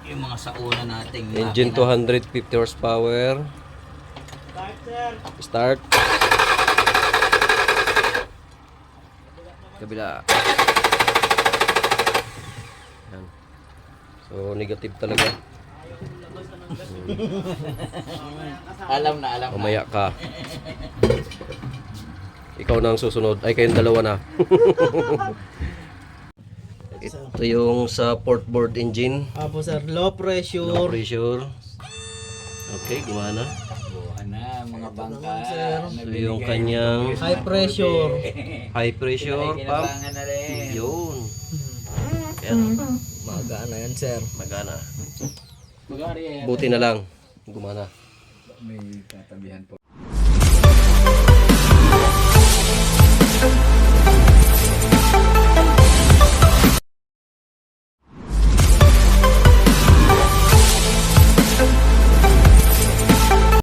Yung mga sauna nating Engine 250 horsepower. Start. Kabila. Yan. So negative talaga. Alam na. Mamaya ka. Ikaw na ang susunod. Ay, kayong dalawa na. Ito yung sa port board engine. Apo sir, low pressure. Low pressure. Okay, gumana. Buwan na, mga bangka. So yung kanyang High pressure. high pressure pump. Kinabangan na rin. Yun. Yan. Magana yan sir. Magana. Magari yan. Buti na lang. Gumana. May tatabihan po